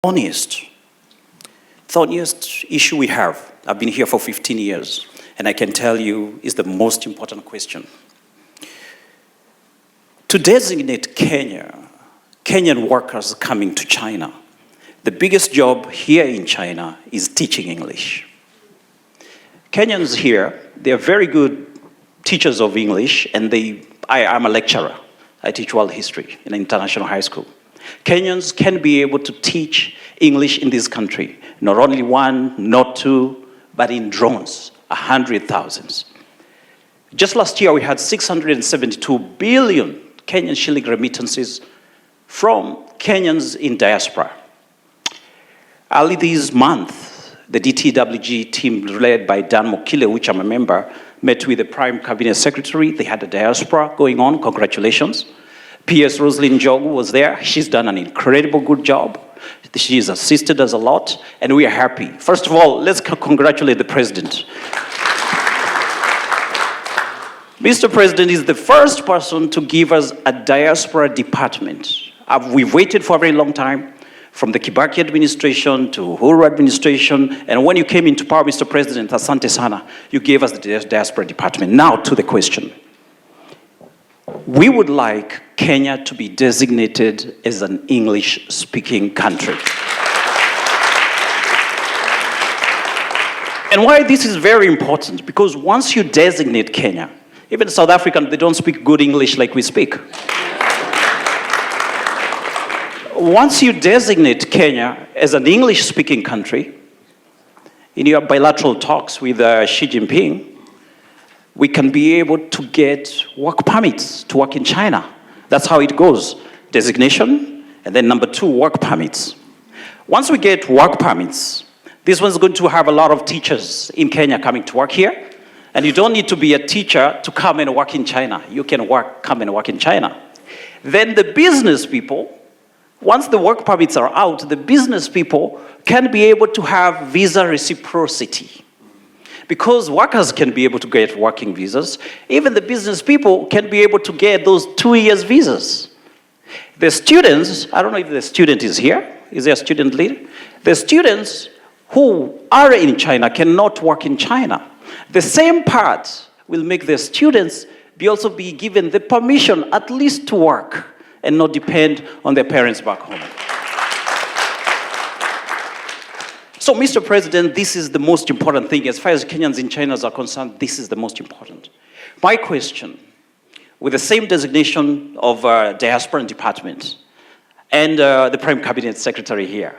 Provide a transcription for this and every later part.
honest. The honest issue we have, I've been here for 15 years, and I can tell you is the most important question. To designate Kenyan workers coming to China, the biggest job here in China is teaching English. Kenyans here, they're very good teachers of English, and I'm a lecturer. I teach world history in an international high school. Kenyans can be able to teach English in this country, not only one, not two, but in drones, 100,000. Just last year, we had 672 billion Kenyan shilling remittances from Kenyans in diaspora. Early this month, the DTWG team led by Dan Mokile, which I'm a member, met with the Prime Cabinet Secretary. They had a diaspora going on. Congratulations. PS Rosalind Jogu was there. She's done an incredible good job. She's assisted us a lot, and we are happy. First of all, let's congratulate the President. Mr. President is the first person to give us a diaspora department. We've waited for a very long time, from the Kibaki administration to Uhuru administration, and when you came into power, Mr. President, asante sana, you gave us the diaspora department. Now to the question. We would like Kenya to be designated as an English-speaking country. And why this is very important, because once you designate Kenya, even South Africans, they don't speak good English like we speak. Once you designate Kenya as an English-speaking country, in your bilateral talks with Xi Jinping, we can be able to get work permits to work in China. That's how it goes. Designation, and then number two, work permits. Once we get work permits, this one's going to have a lot of teachers in Kenya coming to work here. And you don't need to be a teacher to come and work in China. You can come and work in China. Then the business people, once the work permits are out, the business people can be able to have visa reciprocity. Because workers can be able to get working visas, even the business people can be able to get those 2 years visas. The students, I don't know if the student is here. Is there a student leader? The students who are in China cannot work in China. The same part will make the students also be given the permission at least to work and not depend on their parents back home. So, Mr. President, this is the most important thing. As far as Kenyans in China are concerned, this is the most important. My question, with the same designation of diaspora department and the Prime Cabinet Secretary here,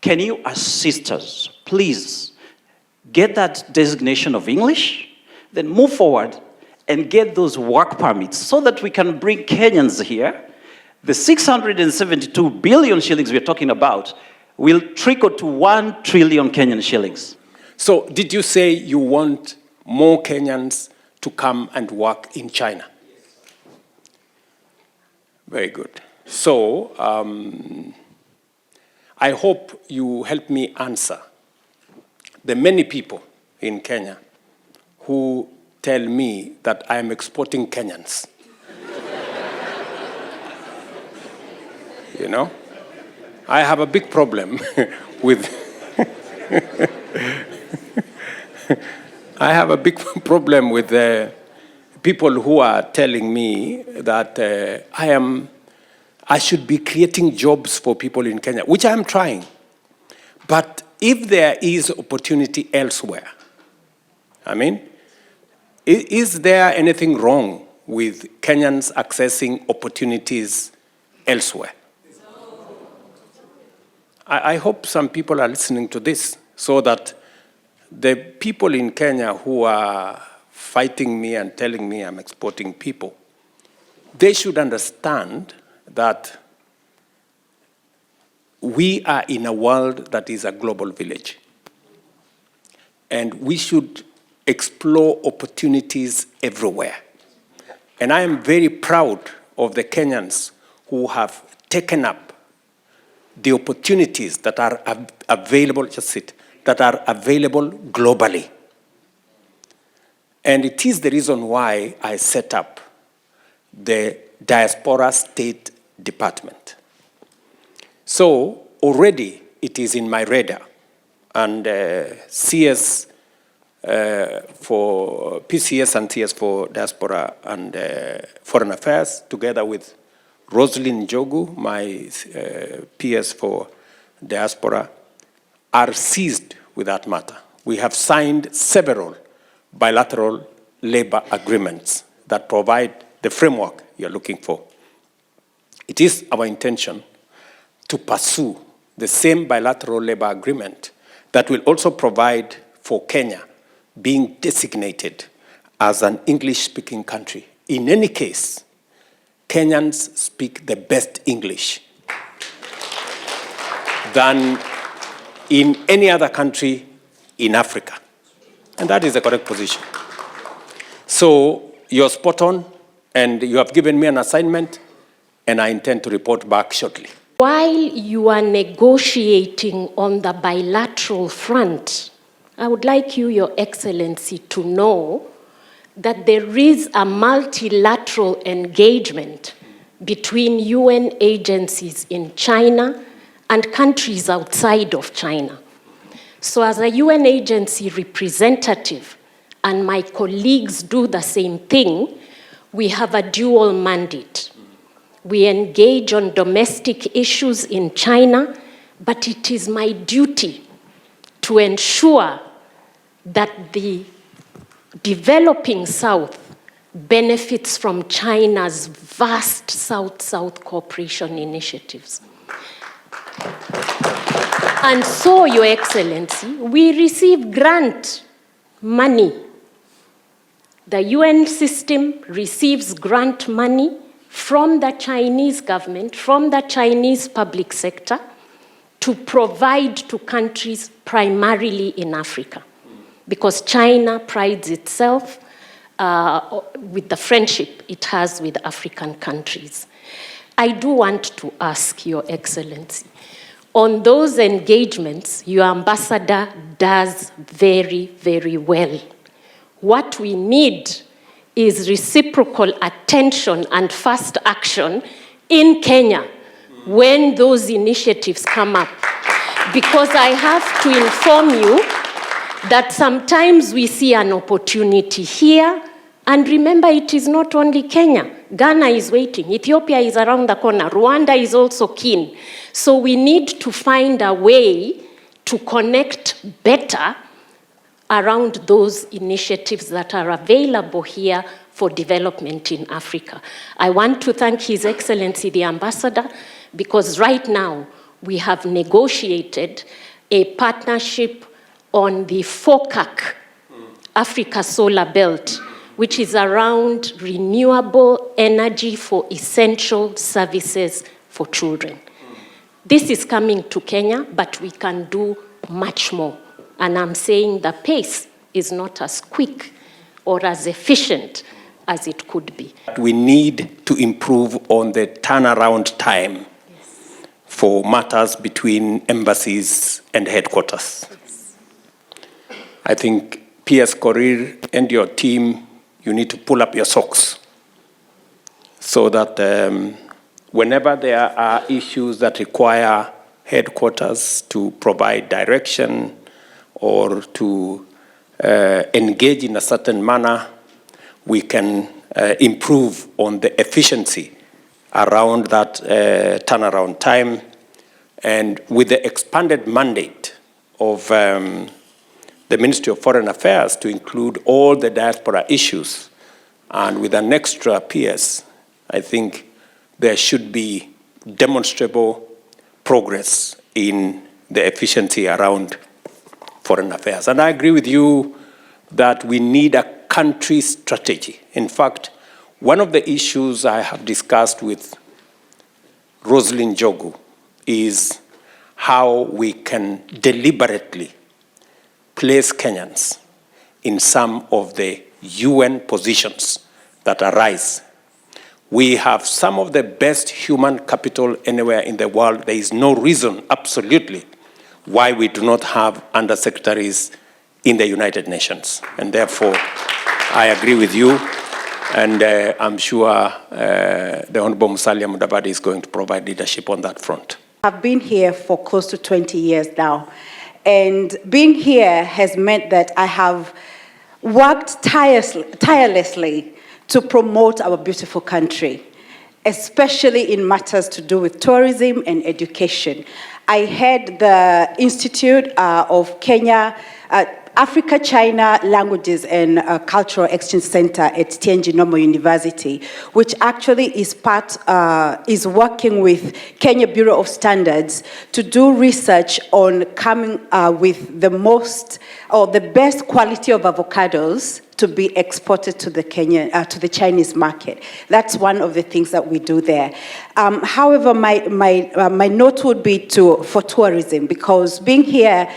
can you assist us, please, get that designation of English, then move forward and get those work permits so that we can bring Kenyans here. The 672 billion shillings we're talking about will trickle to 1 trillion Kenyan shillings. So did you say you want more Kenyans to come and work in China? Very good. So I hope you help me answer the many people in Kenya who tell me that I am exporting Kenyans. You know? I have a big problem with I have a big problem with people who are telling me that I should be creating jobs for people in Kenya, which I am trying. But if there is opportunity elsewhere, I mean, is there anything wrong with Kenyans accessing opportunities elsewhere? I hope some people are listening to this so that the people in Kenya who are fighting me and telling me I'm exporting people, they should understand that we are in a world that is a global village. And we should explore opportunities everywhere. And I am very proud of the Kenyans who have taken up the opportunities that are available, that are available globally. And it is the reason why I set up the Diaspora State Department. So already it is in my radar. And CS for PCS and CS for diaspora and foreign affairs, together with Roslyn Jogu, my PS for diaspora, are seized with that matter. We have signed several bilateral labor agreements that provide the framework you're looking for. It is our intention to pursue the same bilateral labor agreement that will also provide for Kenya being designated as an English-speaking country. In any case, Kenyans speak the best English than in any other country in Africa. And that is the correct position. So you're spot on, and you have given me an assignment, and I intend to report back shortly. While you are negotiating on the bilateral front, I would like you, Your Excellency, to know that there is a multilateral engagement between UN agencies in China and countries outside of China. So as a UN agency representative, and my colleagues do the same thing, we have a dual mandate. We engage on domestic issues in China, but it is my duty to ensure that the developing South benefits from China's vast South-South cooperation initiatives. And so, Your Excellency, we receive grant money. The UN system receives grant money from the Chinese government, from the Chinese public sector, to provide to countries primarily in Africa. Because China prides itself with the friendship it has with African countries. I do want to ask, Your Excellency, on those engagements, your ambassador does very, very well. What we need is reciprocal attention and fast action in Kenya when those initiatives come up. Because I have to inform you that sometimes we see an opportunity here, and remember, it is not only Kenya. Ghana is waiting. Ethiopia is around the corner. Rwanda is also keen. So we need to find a way to connect better around those initiatives that are available here for development in Africa. I want to thank His Excellency the Ambassador, because right now we have negotiated a partnership on the FOCAC, Africa Solar Belt, which is around renewable energy for essential services for children. This is coming to Kenya, but we can do much more. And I'm saying the pace is not as quick or as efficient as it could be. We need to improve on the turnaround time for matters between embassies and headquarters. Yes. I think PS Korir and your team, you need to pull up your socks so that whenever there are issues that require headquarters to provide direction or to engage in a certain manner, we can improve on the efficiency around that turnaround time. And with the expanded mandate of the Ministry of Foreign Affairs to include all the diaspora issues, and with an extra PS, I think there should be demonstrable progress in the efficiency around foreign affairs. And I agree with you that we need a country strategy. In fact, one of the issues I have discussed with Roslyn Jogu is how we can deliberately place Kenyans in some of the UN positions that arise. We have some of the best human capital anywhere in the world. There is no reason, absolutely, why we do not have undersecretaries in the United Nations. And therefore, I agree with you, and I'm sure the Honorable Musalia Mudavadi is going to provide leadership on that front. I've been here for close to 20 years now. And being here has meant that I have worked tirelessly to promote our beautiful country, especially in matters to do with tourism and education. I head the Institute of Kenya, Africa, China Languages and Cultural Exchange Center at Tianjin Normal University, which actually is is working with Kenya Bureau of Standards to do research on coming with the most or the best quality of avocados to be exported to the to the Chinese market. That's one of the things that we do there. However, my note would be for tourism, because being here,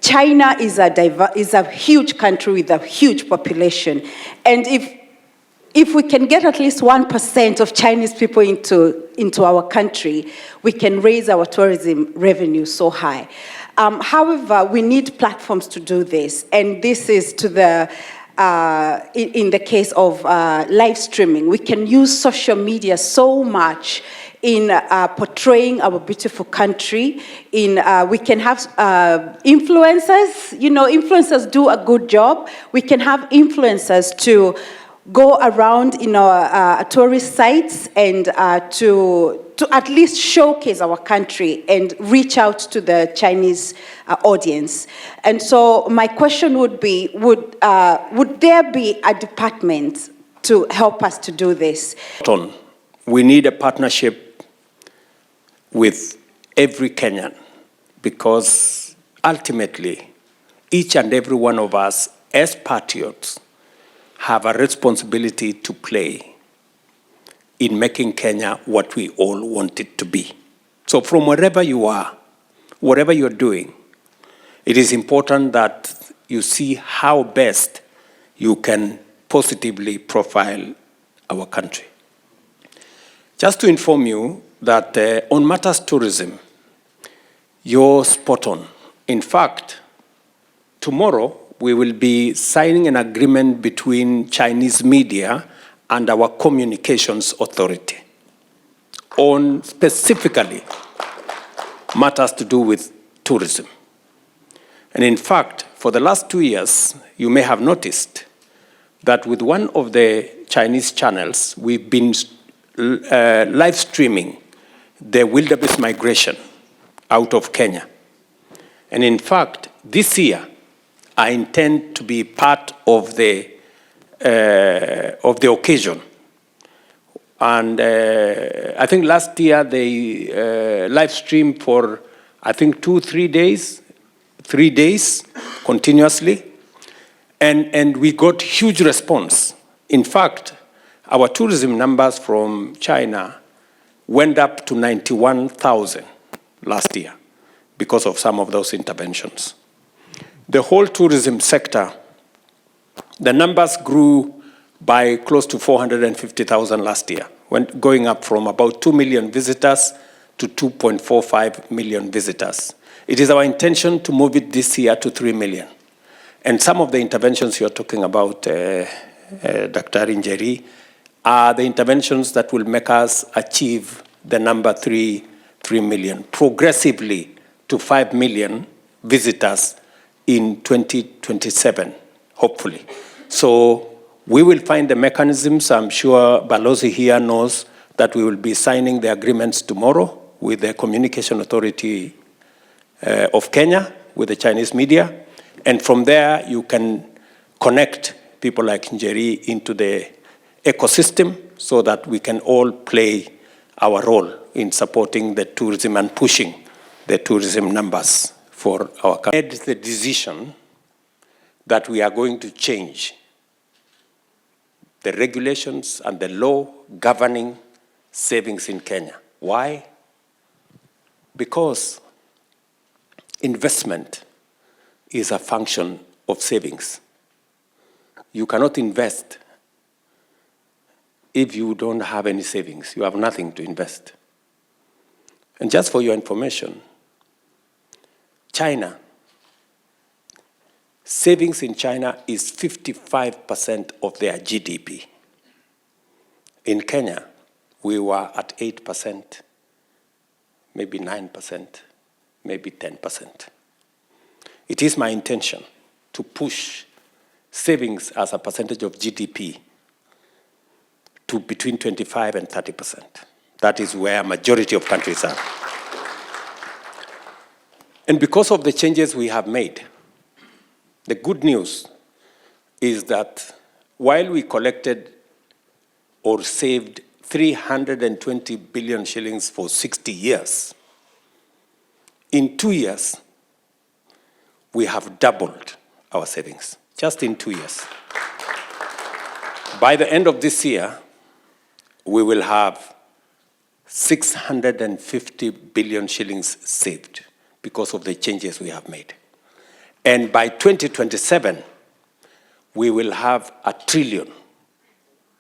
China is a huge country with a huge population, and if we can get at least 1% of Chinese people into our country, we can raise our tourism revenue so high. However, we need platforms to do this, and this is to the in the case of live streaming. We can use social media so much in portraying our beautiful country. We can have influencers. You know, influencers do a good job. We can have influencers to go around in our tourist sites and to at least showcase our country and reach out to the Chinese audience. And so my question would be, would there be a department to help us to do this? We need a partnership with every Kenyan, because ultimately, each and every one of us as patriots have a responsibility to play in making Kenya what we all want it to be. So from wherever you are, whatever you're doing, it is important that you see how best you can positively profile our country. Just to inform you that on matters tourism, you're spot on. In fact, tomorrow we will be signing an agreement between Chinese media and our communications authority on specifically matters to do with tourism. And in fact, for the last 2 years, you may have noticed that with one of the Chinese channels, we've been live streaming the wildebeest migration out of Kenya. And in fact, this year, I intend to be part of the occasion. And I think last year they live streamed for, I think, 3 days continuously. And we got huge response. In fact, our tourism numbers from China went up to 91,000 last year because of some of those interventions. The whole tourism sector, the numbers grew by close to 450,000 last year, going up from about 2 million visitors to 2.45 million visitors. It is our intention to move it this year to 3 million. And some of the interventions you're talking about, Dr. Njeri, are the interventions that will make us achieve the number 3 million, progressively to 5 million visitors in 2027, hopefully. So we will find the mechanisms. I'm sure Balozi here knows that we will be signing the agreements tomorrow with the Communication Authority of Kenya, with the Chinese media. And from there, you can connect people like Njeri into the ecosystem so that we can all play our role in supporting the tourism and pushing the tourism numbers for our country. We made the decision that we are going to change the regulations and the law governing savings in Kenya. Why? Because investment is a function of savings. You cannot invest if you don't have any savings. You have nothing to invest. And just for your information, China, savings in China is 55% of their GDP. In Kenya, we were at 8%, maybe 9%, maybe 10%. It is my intention to push savings as a percentage of GDP to between 25 and 30%. That is where a majority of countries are. And because of the changes we have made, the good news is that while we collected or saved 320 billion shillings for 60 years, in 2 years, we have doubled our savings, just in 2 years. By the end of this year, we will have 650 billion shillings saved because of the changes we have made. And by 2027, we will have 1 trillion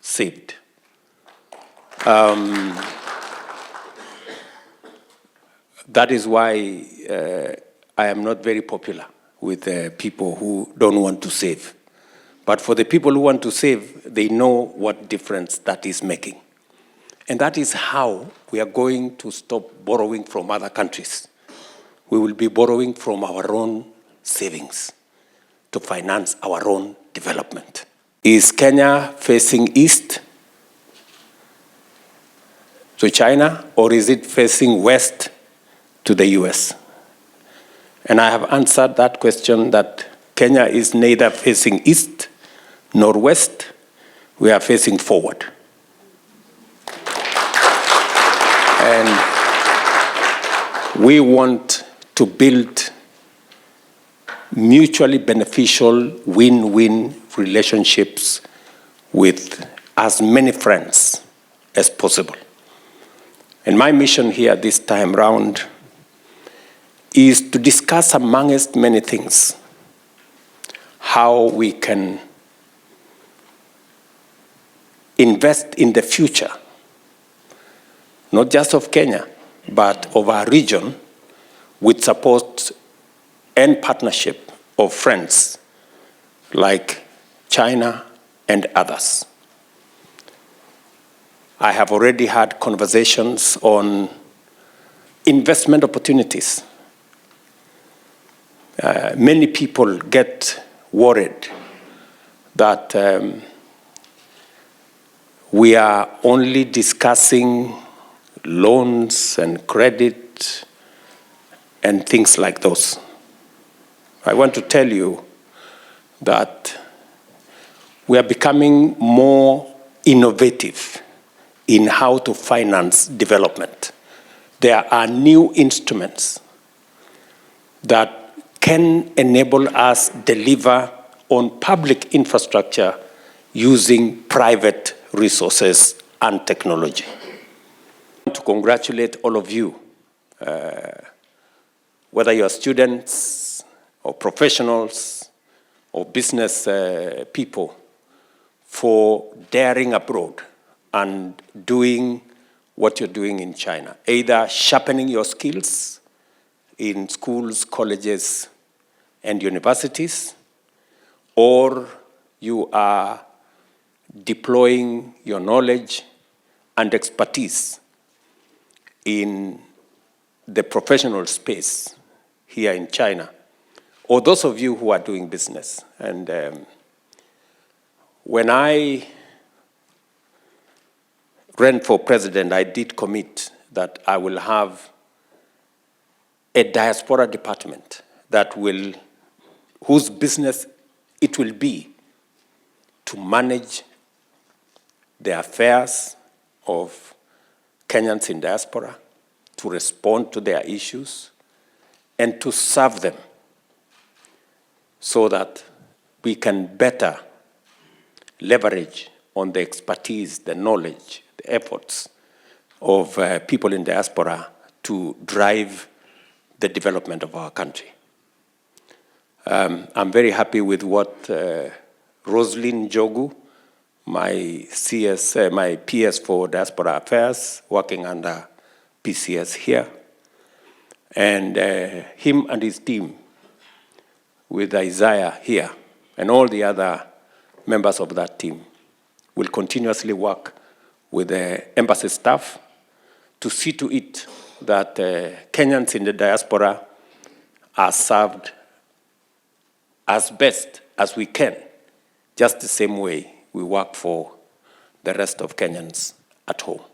saved. That is why I am not very popular with people who don't want to save. But for the people who want to save, they know what difference that is making. And that is how we are going to stop borrowing from other countries. We will be borrowing from our own savings to finance our own development. Is Kenya facing east to China, or is it facing west to the US? And I have answered that question that Kenya is neither facing east nor west. We are facing forward. And we want to build mutually beneficial win-win relationships with as many friends as possible. And my mission here this time round is to discuss, amongst many things, how we can invest in the future, not just of Kenya, but of our region, with support and partnership of friends like China and others. I have already had conversations on investment opportunities. Many people get worried that we are only discussing loans and credit and things like those. I want to tell you that we are becoming more innovative in how to finance development. There are new instruments that can enable us deliver on public infrastructure using private resources and technology. I want to congratulate all of you, whether you are students or professionals or business people, for daring abroad and doing what you're doing in China, either sharpening your skills in schools, colleges, and universities, or you are deploying your knowledge and expertise in the professional space here in China, or those of you who are doing business. And when I ran for president, I did commit that I will have a diaspora department that will, whose business it will be to manage the affairs of Kenyans in diaspora, to respond to their issues, and to serve them so that we can better leverage on the expertise, the knowledge, the efforts of people in diaspora to drive the development of our country. I'm very happy with what Roslyn Jogu, my PS for Diaspora Affairs, working under PCS here, and him and his team with Isaiah here, and all the other members of that team will continuously work with the embassy staff to see to it that Kenyans in the diaspora are served as best as we can, just the same way we work for the rest of Kenyans at home.